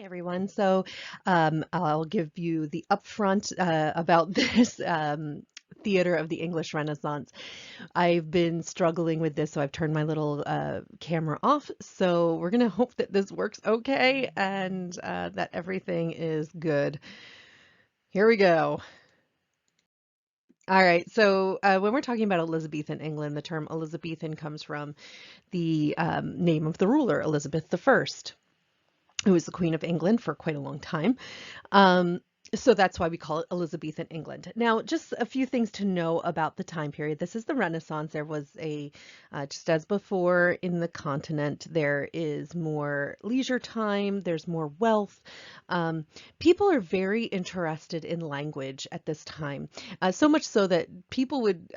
Everyone. I'll give you the upfront about this theater of the English Renaissance. I've been struggling with this, so I've turned my little camera off. So we're gonna hope that this works okay and that everything is good. Here we go. All right, when we're talking about Elizabethan England, the term Elizabethan comes from the name of the ruler, Elizabeth I, who was the Queen of England for quite a long time. Um, so that's why we call it Elizabethan England. Now, just a few things to know about the time period. This is the Renaissance. There was just as before in the continent, there is more leisure time, there's more wealth. People are very interested in language at this time, so much so that people would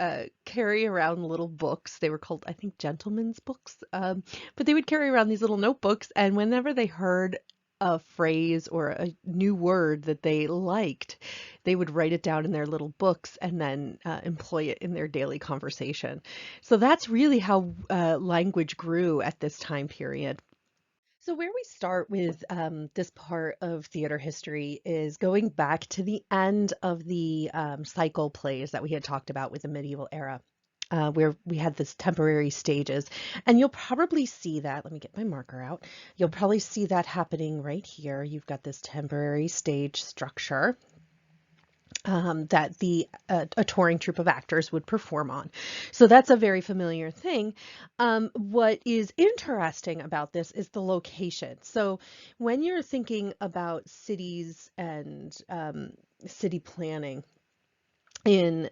carry around little books. They were called, I think, gentlemen's books, but they would carry around these little notebooks, and whenever they heard a phrase or a new word that they liked, they would write it down in their little books and then employ it in their daily conversation. So that's really how language grew at this time period. So where we start with this part of theater history is going back to the end of the cycle plays that we had talked about with the medieval era. Where we had this temporary stages. And you'll probably see that, let me get my marker out. You'll probably see that happening right here. You've got this temporary stage structure that a touring troupe of actors would perform on. So that's a very familiar thing. What is interesting about this is the location. So when you're thinking about cities and city planning in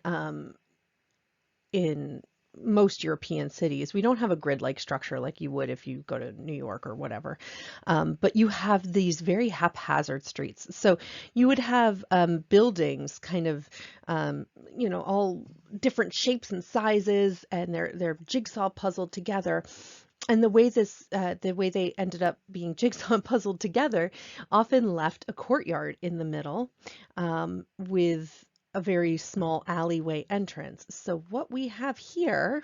most European cities, we don't have a grid-like structure like you would if you go to New York or whatever. But you have these very haphazard streets. So you would have buildings kind of, all different shapes and sizes, and they're jigsaw puzzled together. And the way they ended up being jigsaw puzzled together often left a courtyard in the middle with a very small alleyway entrance. So what we have here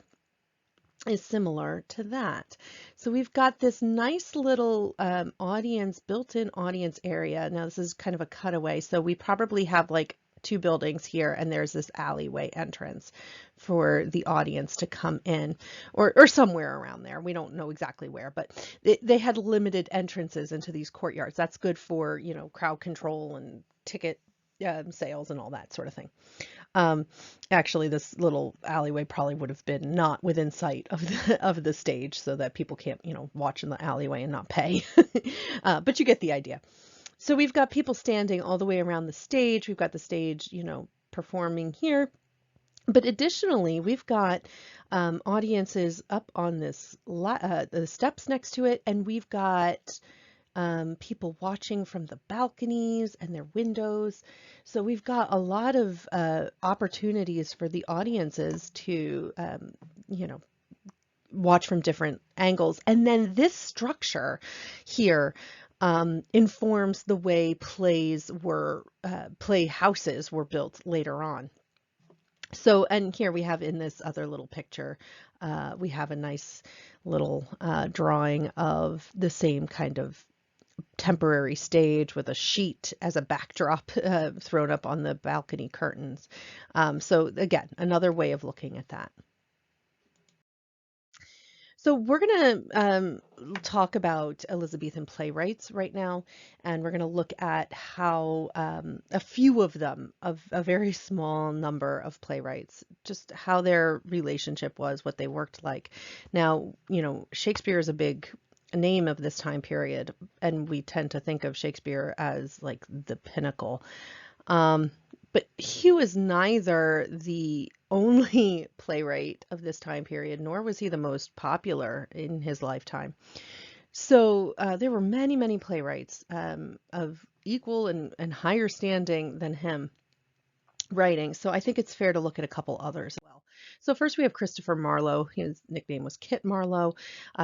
is similar to that. So we've got this nice little built-in audience area. Now this is kind of a cutaway, so we probably have like two buildings here, and there's this alleyway entrance for the audience to come in, or somewhere around there. We don't know exactly where, but they had limited entrances into these courtyards. That's good for, crowd control and ticket sales and all that sort of thing. Actually, this little alleyway probably would have been not within sight of the stage, so that people can't, watch in the alleyway and not pay. But you get the idea. So we've got people standing all the way around the stage. We've got the stage, performing here. But additionally, we've got audiences up on the steps next to it, and we've got people watching from the balconies and their windows. So we've got a lot of opportunities for the audiences to, watch from different angles. And then this structure here informs the way playhouses were built later on. So, and here we have in this other little picture, we have a nice little drawing of the same kind of temporary stage with a sheet as a backdrop thrown up on the balcony curtains. So again, another way of looking at that. So we're going to talk about Elizabethan playwrights right now, and we're going to look at how a few of them, of a very small number of playwrights, just how their relationship was, what they worked like. Now, Shakespeare is a big name of this time period, and we tend to think of Shakespeare as like the pinnacle. But he was neither the only playwright of this time period, nor was he the most popular in his lifetime. So there were many, many playwrights of equal and higher standing than him writing. So I think it's fair to look at a couple others as well. So first we have Christopher Marlowe. His nickname was Kit Marlowe.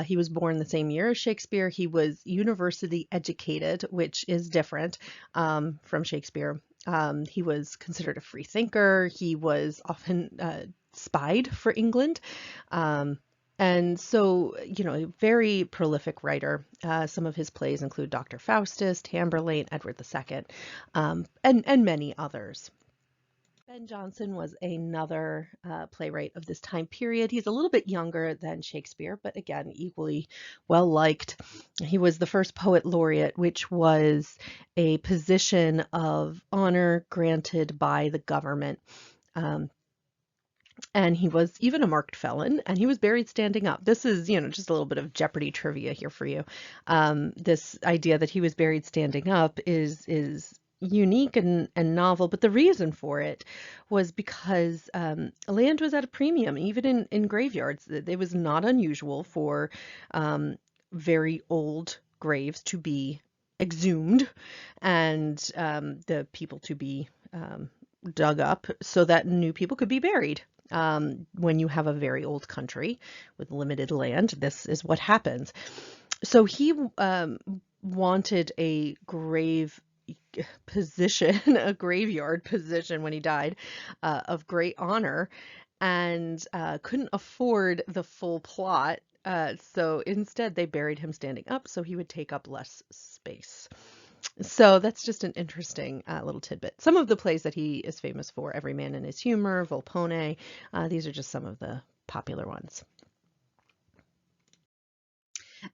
He was born the same year as Shakespeare. He was university educated, which is different from Shakespeare. He was considered a free thinker. He was often spied for England. And so, a very prolific writer. Some of his plays include Dr. Faustus, Tamburlaine, Edward II, and many others. Ben Jonson was another playwright of this time period. He's a little bit younger than Shakespeare, but again, equally well liked. He was the first poet laureate, which was a position of honor granted by the government. Um, and he was even a marked felon, and he was buried standing up. This is, just a little bit of Jeopardy trivia here for you. This idea that he was buried standing up is unique and novel, but the reason for it was because land was at a premium, even in graveyards. It was not unusual for very old graves to be exhumed and the people to be dug up so that new people could be buried. When you have a very old country with limited land, this is what happens. So he wanted a grave position, a graveyard position when he died, of great honor, and couldn't afford the full plot. So instead, they buried him standing up so he would take up less space. So that's just an interesting little tidbit. Some of the plays that he is famous for, Every Man in His Humor, Volpone, these are just some of the popular ones.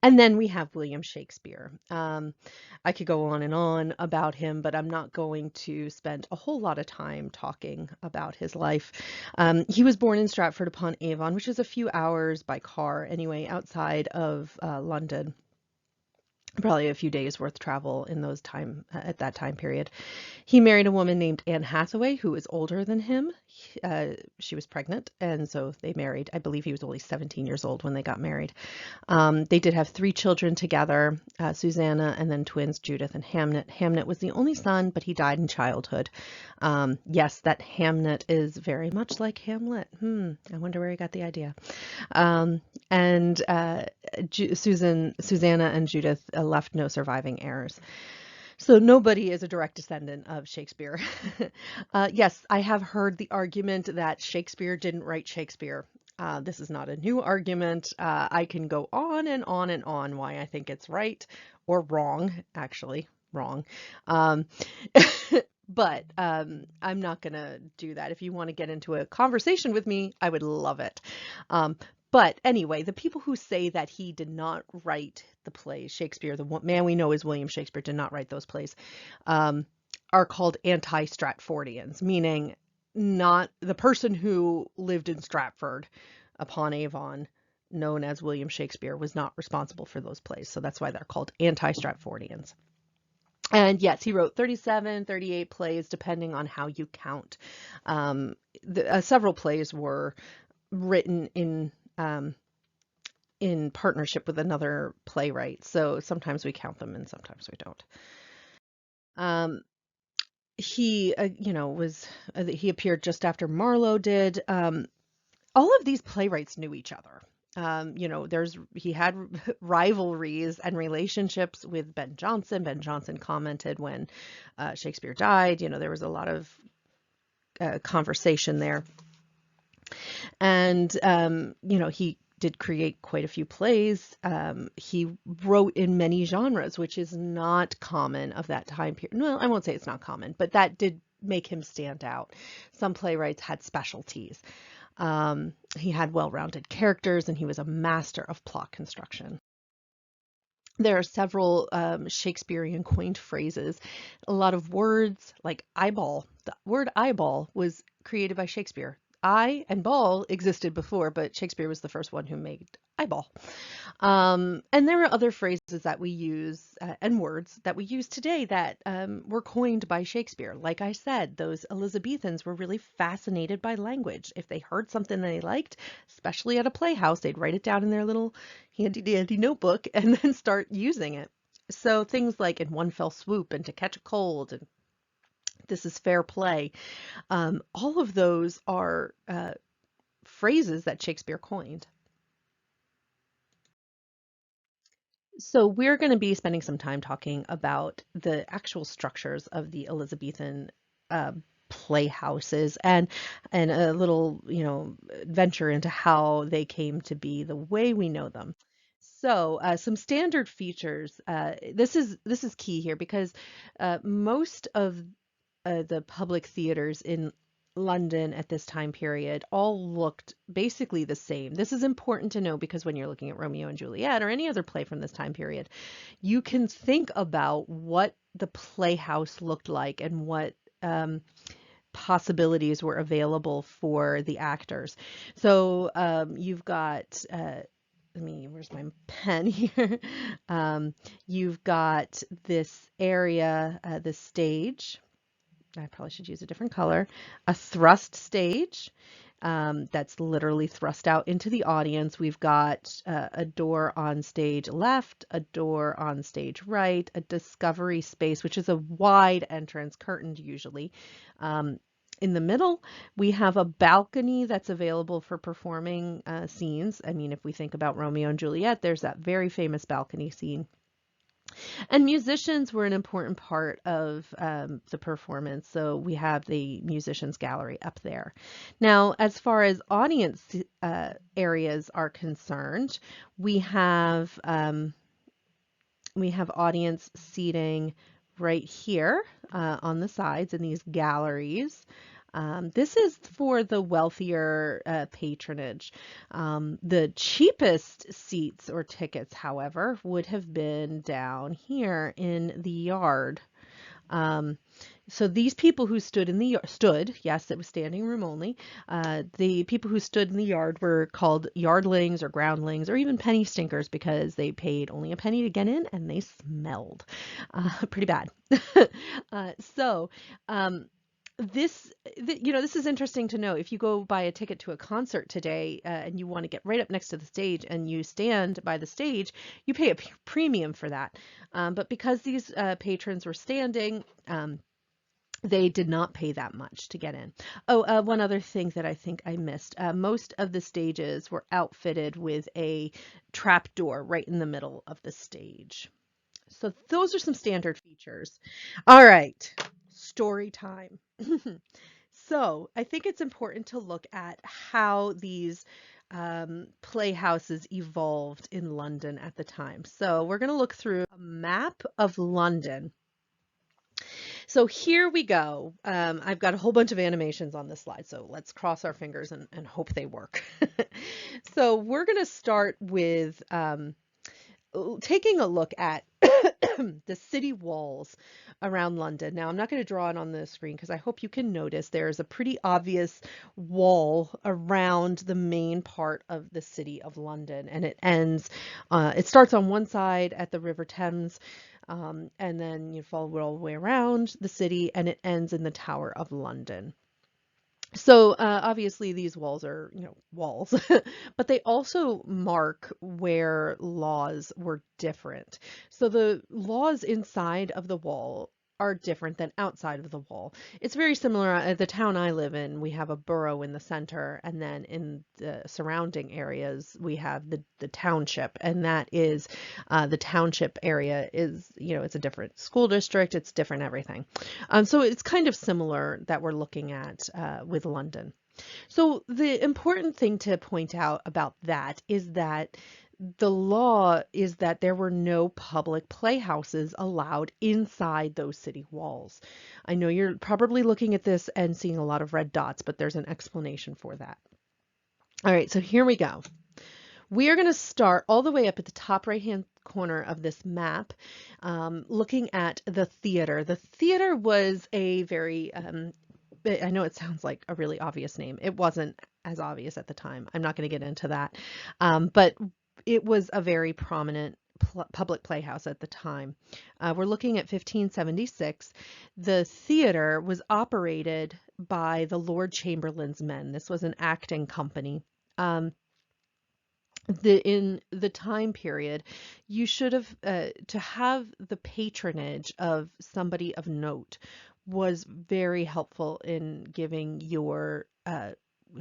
And then we have William Shakespeare. I could go on and on about him, but I'm not going to spend a whole lot of time talking about his life. He was born in Stratford-upon-Avon, which is a few hours by car anyway, outside of London. Probably a few days worth travel in those at that time period. He married a woman named Anne Hathaway, who was older than him. She was pregnant, and so they married. I believe he was only 17 years old when they got married. They did have 3 children together, Susanna, and then twins, Judith and Hamnet. Hamnet was the only son, but he died in childhood. Yes, that Hamnet is very much like Hamlet. I wonder where he got the idea. And Susanna and Judith left no surviving heirs. So nobody is a direct descendant of Shakespeare. Yes, I have heard the argument that Shakespeare didn't write Shakespeare. This is not a new argument. I can go on and on and on why I think it's right or wrong, actually wrong. But I'm not going to do that. If you want to get into a conversation with me, I would love it. But anyway, the people who say that he did not write the plays, Shakespeare, the man we know as William Shakespeare, did not write those plays, are called anti-Stratfordians, meaning not the person who lived in Stratford upon Avon, known as William Shakespeare, was not responsible for those plays. So that's why they're called anti-Stratfordians. And yes, he wrote 37, 38 plays, depending on how you count. Several plays were written in partnership with another playwright. So sometimes we count them and sometimes we don't. He, he appeared just after Marlowe did. All of these playwrights knew each other. He had rivalries and relationships with Ben Jonson. Ben Jonson commented when Shakespeare died. There was a lot of conversation there. And, he did create quite a few plays. He wrote in many genres, which is not common of that time period. Well, I won't say it's not common, but that did make him stand out. Some playwrights had specialties. He had well-rounded characters, and he was a master of plot construction. There are several Shakespearean quaint phrases. A lot of words like eyeball. The word eyeball was created by Shakespeare. Eye and ball existed before, but Shakespeare was the first one who made eyeball. And there are other phrases that we use and words that we use today that were coined by Shakespeare. Like I said, those Elizabethans were really fascinated by language. If they heard something they liked, especially at a playhouse, they'd write it down in their little handy dandy notebook and then start using it. So things like in one fell swoop and to catch a cold and this is fair play. All of those are phrases that Shakespeare coined. So we're going to be spending some time talking about the actual structures of the Elizabethan playhouses and a little, adventure into how they came to be the way we know them. So, some standard features. This is key here because most of the public theaters in London at this time period all looked basically the same. This is important to know because when you're looking at Romeo and Juliet or any other play from this time period, you can think about what the playhouse looked like and what possibilities were available for the actors. So you've got, where's my pen here? You've got this area, the stage. I probably should use a different color. A thrust stage. That's literally thrust out into the audience. We've got a door on stage left, a door on stage right, a discovery space, which is a wide entrance, curtained usually. In the middle, we have a balcony that's available for performing scenes. I mean, if we think about Romeo and Juliet, there's that very famous balcony scene. And musicians were an important part of the performance. So we have the musicians gallery up there. Now, as far as audience areas are concerned, we have audience seating right here on the sides in these galleries. This is for the wealthier patronage. The cheapest seats or tickets, however, would have been down here in the yard. So these people who stood in the yes, it was standing room only. The people who stood in the yard were called yardlings or groundlings or even penny stinkers because they paid only a penny to get in and they smelled pretty bad. So this is interesting to know. If you go buy a ticket to a concert today and you want to get right up next to the stage and you stand by the stage, you pay a premium for that. But because these patrons were standing, they did not pay that much to get in. Oh, one other thing that I think I missed. Most of the stages were outfitted with a trap door right in the middle of the stage. So those are some standard features. All right, story time. So I think it's important to look at how these playhouses evolved in London at the time. So we're going to look through a map of London. So here we go. I've got a whole bunch of animations on this slide, so let's cross our fingers and hope they work. So we're going to start with taking a look at the city walls around London. Now, I'm not going to draw it on the screen because I hope you can notice there's a pretty obvious wall around the main part of the city of London, and it starts on one side at the River Thames, and then you follow it all the way around the city, and it ends in the Tower of London. So obviously these walls are, walls, but they also mark where laws were different. So the laws inside of the wall are different than outside of the wall. It's very similar. At the town I live in, we have a borough in the center, and then in the surrounding areas, we have the township, and that is the township area is, it's a different school district, it's different everything. So it's kind of similar that we're looking at with London. So the important thing to point out about that is that the law is that there were no public playhouses allowed inside those city walls. I know you're probably looking at this and seeing a lot of red dots, but there's an explanation for that. All right, so here we go. We are going to start all the way up at the top right-hand corner of this map, looking at the theater. The theater was a very I know it sounds like a really obvious name. It wasn't as obvious at the time. I'm not going to get into that. But it was a very prominent public playhouse at the time. We're looking at 1576. The theater was operated by the Lord Chamberlain's men. This was an acting company. In the time period, you should have, to have the patronage of somebody of note was very helpful in giving your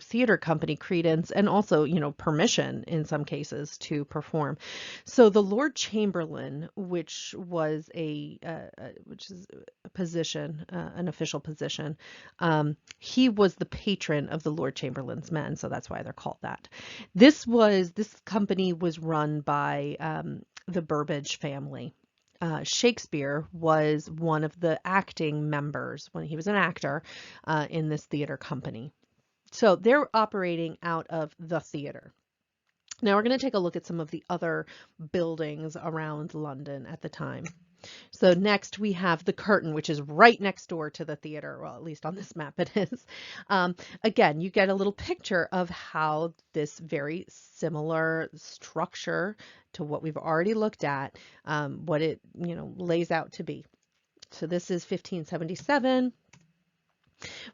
theater company credence and also, permission in some cases to perform. So the Lord Chamberlain, which is a position, an official position, he was the patron of the Lord Chamberlain's men, so that's why they're called that. This company was run by the Burbage family. Shakespeare was one of the acting members when he was an actor in this theater company. So they're operating out of the theater. Now we're going to take a look at some of the other buildings around London at the time. So next we have the Curtain, which is right next door to the theater. Well, at least on this map it is. Again, you get a little picture of how this very similar structure to what we've already looked at, what it, lays out to be. So this is 1577.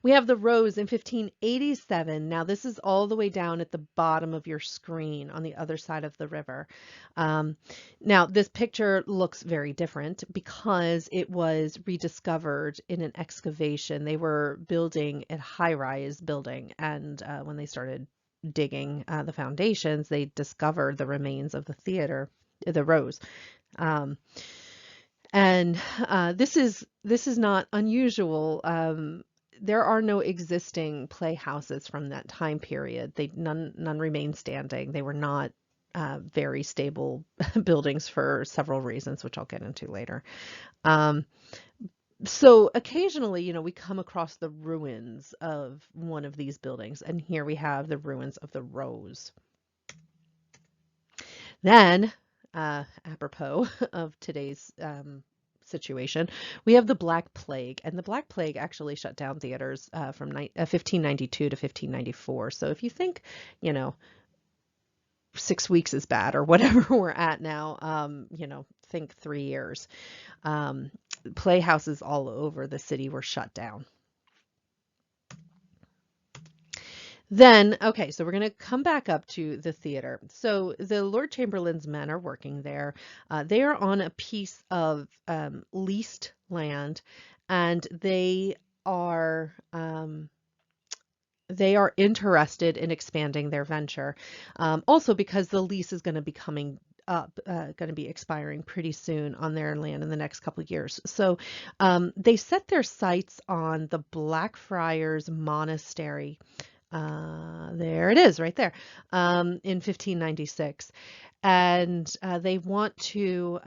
We have the Rose in 1587. Now this is all the way down at the bottom of your screen on the other side of the river. Now this picture looks very different because it was rediscovered in an excavation. They were building a high-rise building, and when they started digging the foundations, they discovered the remains of the theater, the Rose. This is not unusual. There are no existing playhouses from that time period. None remain standing. They were not very stable buildings for several reasons, which I'll get into later. So occasionally, we come across the ruins of one of these buildings, and here we have the ruins of the Rose. Then, apropos of today's situation, we have the Black Plague, and the Black Plague actually shut down theaters from 1592 to 1594. So if you think, 6 weeks is bad or whatever we're at now, think 3 years. Playhouses all over the city were shut down. Then, okay, so we're going to come back up to the theater. So the Lord Chamberlain's men are working there. They are on a piece of leased land, and they are interested in expanding their venture. Also because the lease is going to be coming up, going to be expiring pretty soon on their land in the next couple of years. So they set their sights on the Blackfriars Monastery. There it is right there, in 1596. And they want to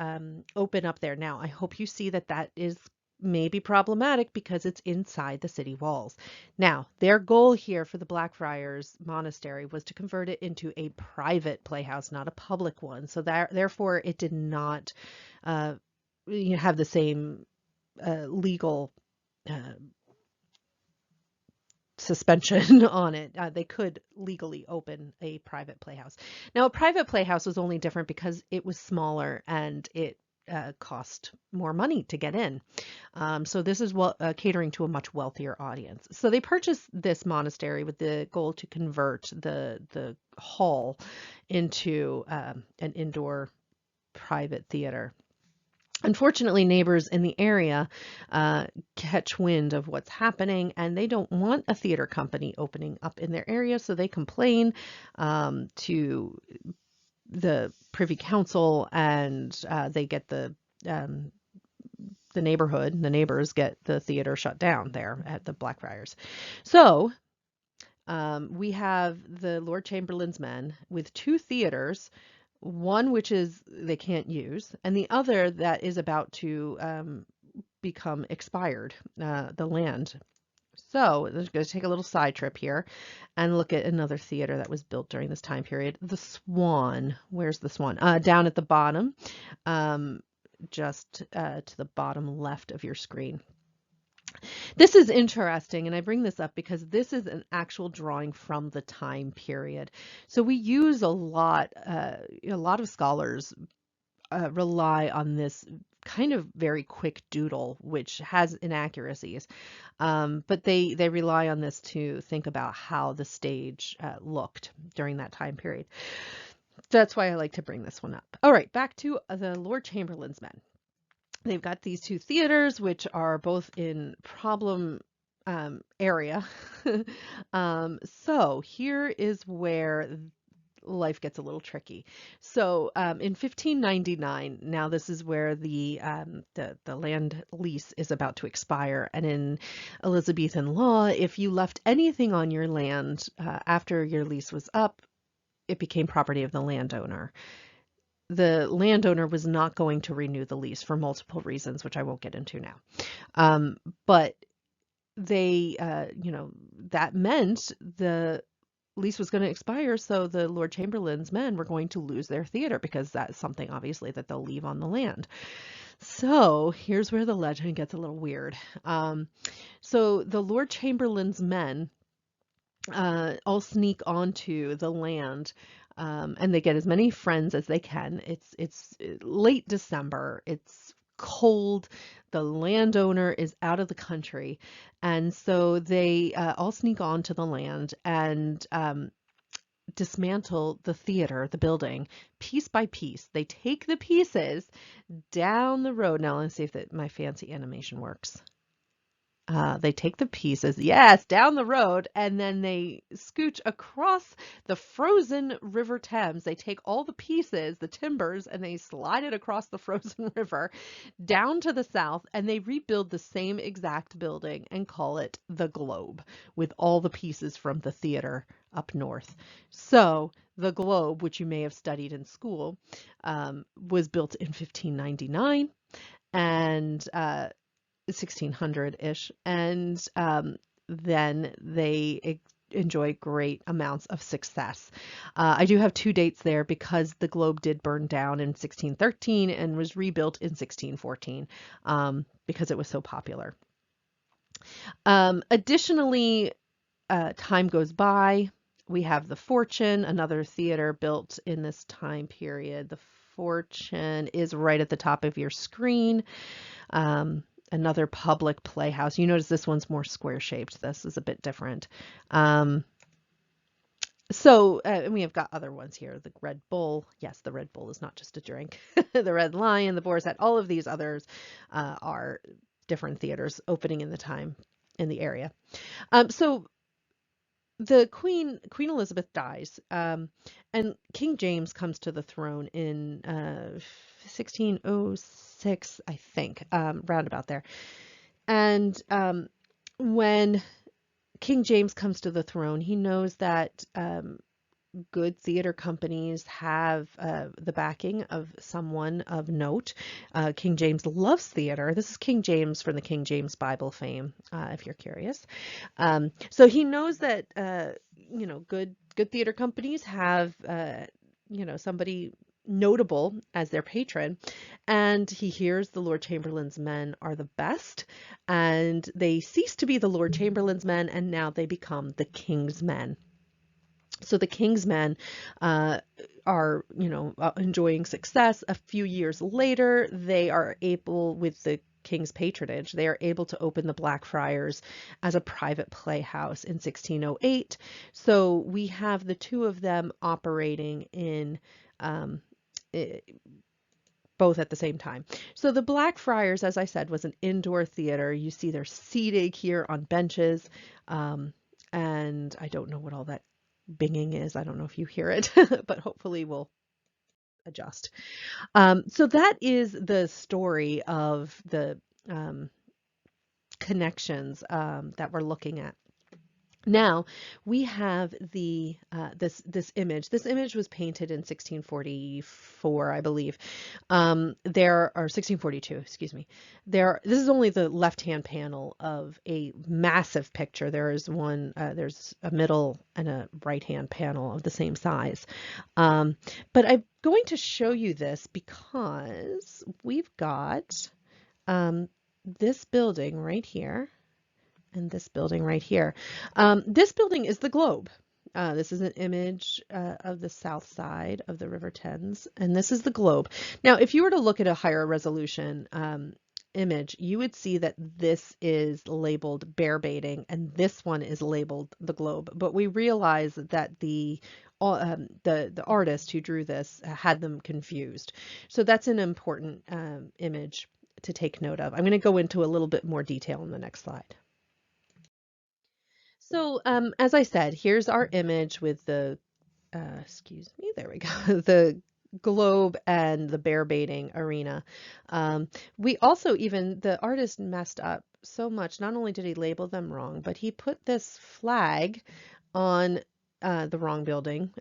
open up there. Now, I hope you see that is maybe problematic because it's inside the city walls. Now, their goal here for the Blackfriars Monastery was to convert it into a private playhouse, not a public one. So therefore, it did not have the same legal suspension on it. They could legally open a private playhouse. Now, a private playhouse was only different because it was smaller and it cost more money to get in. So this is catering to a much wealthier audience. So they purchased this monastery with the goal to convert the hall into an indoor private theater. Unfortunately, neighbors in the area catch wind of what's happening, and they don't want a theater company opening up in their area, so they complain to the Privy Council, and they get the neighbors get the theater shut down there at the Blackfriars. So we have the Lord Chamberlain's men with 2 theaters, one which is they can't use, and the other that is about to become expired, the land. So we're going to take a little side trip here and look at another theater that was built during this time period, the Swan. Where's the Swan? Down at the bottom, just to the bottom left of your screen. This is interesting, and I bring this up because this is an actual drawing from the time period. So we use a lot of scholars rely on this kind of very quick doodle, which has inaccuracies, but they rely on this to think about how the stage looked during that time period. That's why I like to bring this one up. All right, back to the Lord Chamberlain's men. They've got these 2 theaters, which are both in area. So here is where life gets a little tricky. So in 1599, now this is where the land lease is about to expire, and in Elizabethan law, if you left anything on your land after your lease was up, it became property of the landowner. The landowner was not going to renew the lease for multiple reasons, which I won't get into now. But they, that meant the lease was going to expire, so the Lord Chamberlain's men were going to lose their theater because that's something obviously that they'll leave on the land. So here's where the legend gets a little weird. So the Lord Chamberlain's men all sneak onto the land, and they get as many friends as they can. It's late December. It's cold. The landowner is out of the country, and so they all sneak onto the land and dismantle the theater, the building, piece by piece. They take the pieces down the road. Now let's see if my fancy animation works. They take the pieces, yes, down the road, and then they scooch across the frozen River Thames. They take all the pieces, the timbers, and they slide it across the frozen river down to the south, and they rebuild the same exact building and call it the Globe, with all the pieces from the theater up north. So the Globe, which you may have studied in school, was built in 1599, and 1600-ish, and then they enjoy great amounts of success. I do have two dates there because the Globe did burn down in 1613 and was rebuilt in 1614 because it was so popular. Additionally, time goes by. We have the Fortune, another theater built in this time period. The Fortune is right at the top of your screen. Another public playhouse. You notice this one's more square shaped. This is a bit different. And we have got other ones here. The Red Bull. Yes, the Red Bull is not just a drink. The Red Lion, the Boar's Head, all of these others are different theaters opening in the time in the area. So the Queen Elizabeth dies, and King James comes to the throne in 1606, I think, round about there. And when King James comes to the throne, he knows that good theater companies have the backing of someone of note. King James loves theater. This is King James from the King James Bible fame, if you're curious. So he knows that good theater companies have somebody notable as their patron, and he hears the Lord Chamberlain's men are the best, and they cease to be the Lord Chamberlain's men, and now they become the King's men. So the King's men are, enjoying success. A few years later, they are able, with the King's patronage, they are able to open the Blackfriars as a private playhouse in 1608. So we have the two of them operating in both at the same time. So the Blackfriars, as I said, was an indoor theater. You see their seating here on benches, and I don't know what all that binging is. I don't know if you hear it, but hopefully we'll adjust. So that is the story of the connections that we're looking at. Now we have the this image. This image was painted in 1644, I believe. There are 1642, excuse me. This is only the left-hand panel of a massive picture. There is one. There's a middle and a right-hand panel of the same size. But I'm going to show you this because we've got this building right here. And this building right here. This building is the Globe. This is an image of the south side of the River Thames, and this is the Globe. Now, if you were to look at a higher resolution image, you would see that this is labeled bear baiting, and this one is labeled the Globe. But we realize that the artist who drew this had them confused. So that's an important image to take note of. I'm going to go into a little bit more detail in the next slide. So, as I said, here's our image with the, excuse me, there we go, the globe and the bear baiting arena. Um, we also even, the artist messed up so much. Not only did he label them wrong, but he put this flag on the wrong building.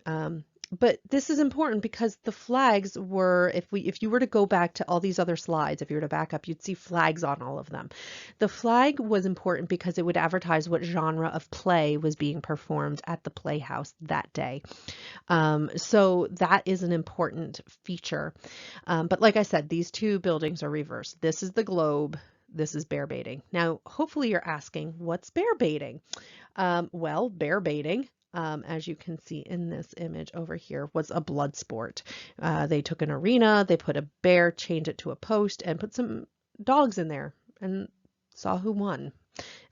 But this is important because the flags were, if you were to go back to all these other slides, if you were to back up, you'd see flags on all of them. The flag was important because it would advertise what genre of play was being performed at the playhouse that day. So that is an important feature. But like I said, these two buildings are reversed. This is the globe. This is bear baiting. Now, hopefully you're asking, what's bear baiting? Well, bear baiting, as you can see in this image over here, was a blood sport. They took an arena, they put a bear, chained it to a post, and put some dogs in there and saw who won.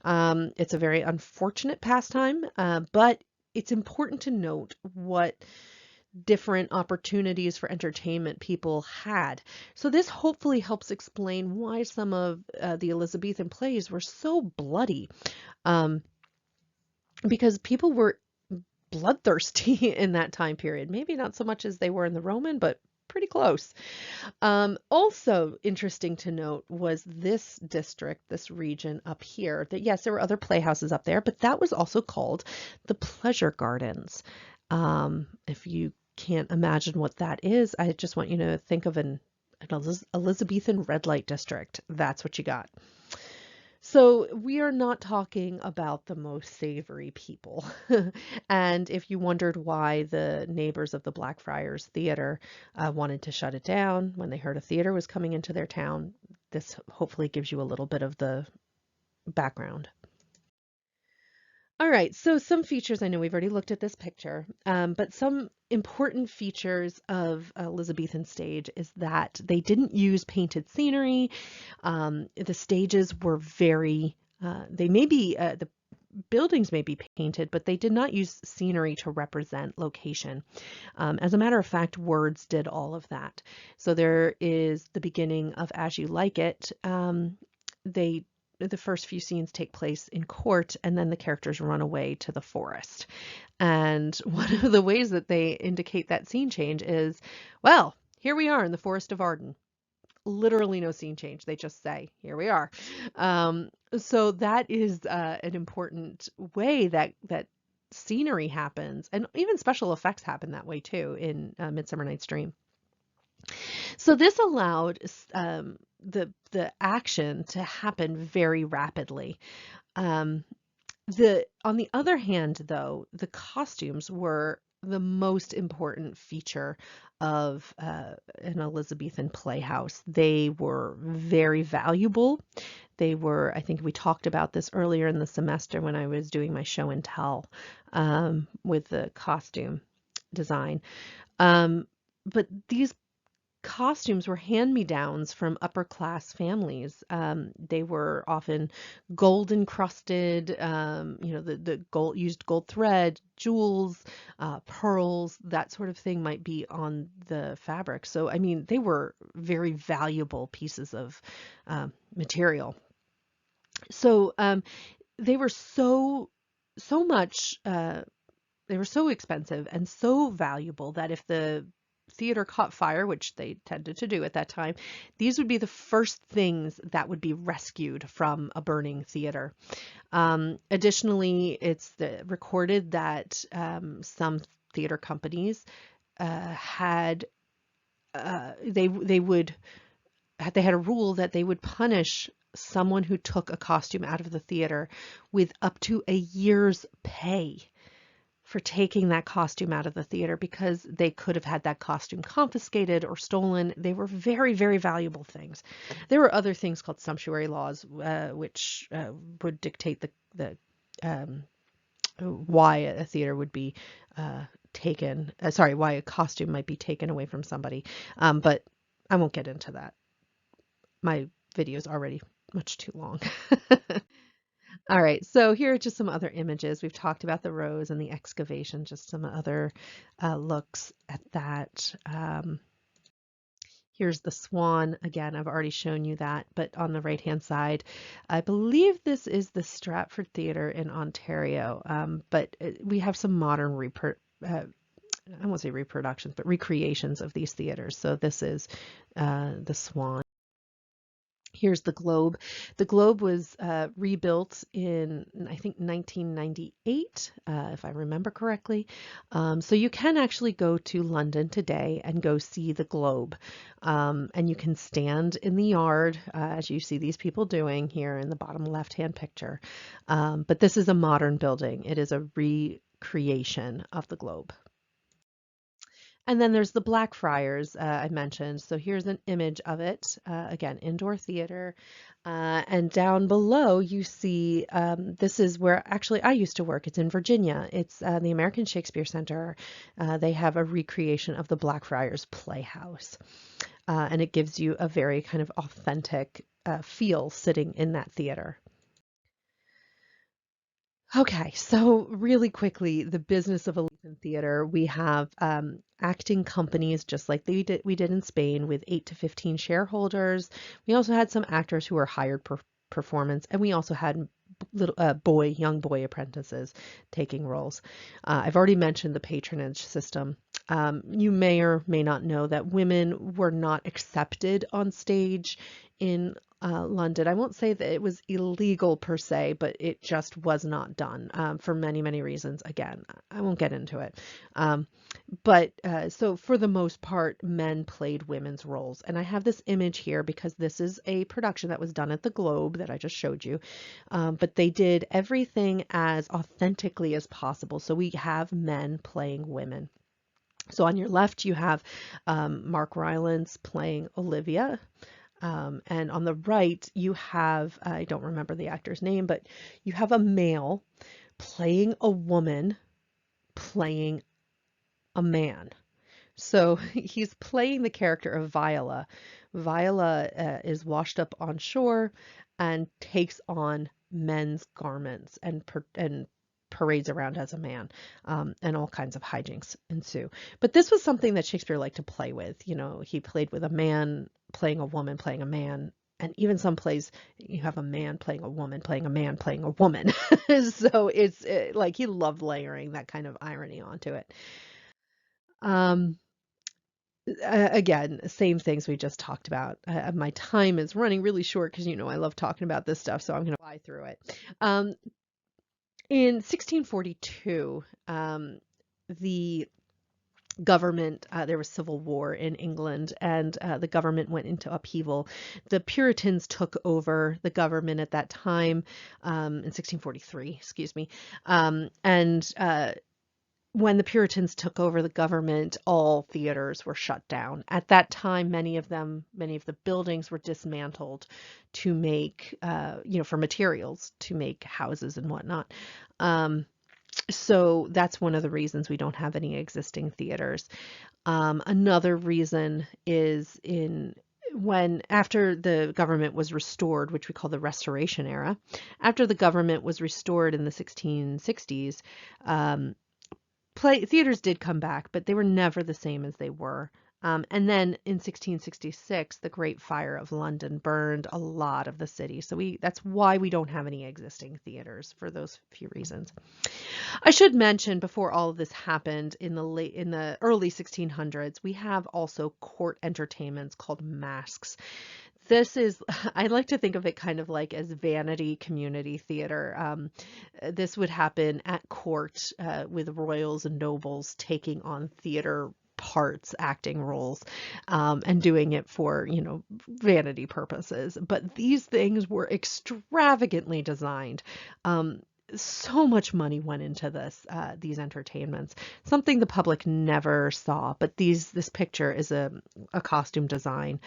It's a very unfortunate pastime, but it's important to note what different opportunities for entertainment people had. So this hopefully helps explain why some of the Elizabethan plays were so bloody. Um, because people were bloodthirsty in that time period. Maybe not so much as they were in the Roman, but pretty close. Also interesting to note was this district, this region up here, that yes, there were other playhouses up there, but that was also called the Pleasure Gardens. If you can't imagine what that is, I just want you to think of an Elizabethan red light district. That's what you got. So we are not talking about the most savory people. And if you wondered why the neighbors of the Blackfriars Theater wanted to shut it down when they heard a theater was coming into their town, this hopefully gives you a little bit of the background. All right, so some features, I know we've already looked at this picture, but some important features of Elizabethan stage is that they didn't use painted scenery. The stages were very, they may be, the buildings may be painted, but they did not use scenery to represent location. As a matter of fact, words did all of that. So there is the beginning of As You Like It. They the first few scenes take place in court, and then the characters run away to the forest. And one of the ways that they indicate that scene change is, well, here we are in the Forest of Arden. Literally no scene change. They just say, here we are. So that is an important way that scenery happens, and even special effects happen that way too in Midsummer Night's Dream. So this allowed the action to happen very rapidly. Um, on the other hand, though, the costumes were the most important feature of an Elizabethan playhouse. They were very valuable. They were, I think we talked about this earlier in the semester when I was doing my show and tell with the costume design. But these costumes were hand-me-downs from upper-class families. They were often gold encrusted, the gold used gold thread, jewels, pearls, that sort of thing might be on the fabric. So, I mean, they were very valuable pieces of material. So, they were so much. They were so expensive and so valuable that if the theater caught fire, which they tended to do at that time, these would be the first things that would be rescued from a burning theater. Additionally, it's recorded that some theater companies had they had a rule that they would punish someone who took a costume out of the theater with up to a year's pay for taking that costume out of the theater, because they could have had that costume confiscated or stolen. They were very, very valuable things. There were other things called sumptuary laws, which would dictate the why a theater would be taken, why a costume might be taken away from somebody. But I won't get into that. My video is already much too long. All right, so here are just some other images. We've talked about the rose and the excavation, just some other looks at that. Here's the Swan. Again, I've already shown you that, but on the right-hand side, I believe this is the Stratford Theatre in Ontario, but we have some modern I won't say reproductions, but recreations of these theaters. So this is the Swan. Here's the Globe. The Globe was rebuilt in, I think, 1998, if I remember correctly. So you can actually go to London today and go see the Globe. And you can stand in the yard, as you see these people doing here in the bottom left-hand picture. But this is a modern building. It is a recreation of the Globe. And then there's the Blackfriars I mentioned. So here's an image of it. Again, indoor theater. And down below you see, this is where actually I used to work. It's in Virginia. It's the American Shakespeare Center. They have a recreation of the Blackfriars Playhouse. And it gives you a very kind of authentic feel sitting in that theater. Okay, so really quickly, the business of Elizabethan theater, we have acting companies just like we did in Spain with 8 to 15 shareholders. We also had some actors who were hired per performance, and we also had little young boy apprentices taking roles. I've already mentioned the patronage system. You may or may not know that women were not accepted on stage in London. I won't say that it was illegal per se, but it just was not done for many, many reasons. Again, I won't get into it. So for the most part, men played women's roles. And I have this image here because this is a production that was done at the Globe that I just showed you. But they did everything as authentically as possible. So we have men playing women. So on your left, you have Mark Rylance playing Olivia. And on the right, you have, I don't remember the actor's name, but you have a male playing a woman playing a man. So he's playing the character of Viola. Viola is washed up on shore and takes on men's garments and parades around as a man, and all kinds of hijinks ensue. But this was something that Shakespeare liked to play with. You know, he played with a man playing a woman playing a man. And even some plays, you have a man playing a woman playing a man playing a woman. So it's like he loved layering that kind of irony onto it. Um, Again, same things we just talked about. My time is running really short because, you know, I love talking about this stuff, so I'm going to fly through it. In 1642, the government, there was civil war in England, and the government went into upheaval. The Puritans took over the government at that time, in 1643, excuse me, and when the Puritans took over the government, all theaters were shut down. At that time, many of the buildings were dismantled to make, for materials to make houses and whatnot. So that's one of the reasons we don't have any existing theaters. Another reason is after the government was restored, which we call the Restoration era, after the government was restored in the 1660s, theaters did come back, but they were never the same as they were. And then in 1666, the Great Fire of London burned a lot of the city. So that's why we don't have any existing theaters, for those few reasons. I should mention, before all of this happened in the early 1600s, we have also court entertainments called masques. This is, I like to think of it kind of like as vanity community theater. This would happen at court with royals and nobles taking on theater parts, acting roles, and doing it for, vanity purposes. But these things were extravagantly designed. So much money went into these entertainments, something the public never saw. But this picture is a costume design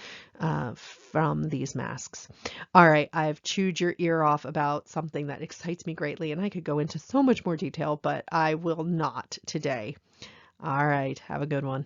from these masks. All right, I've chewed your ear off about something that excites me greatly, and I could go into so much more detail, but I will not today. All right, have a good one.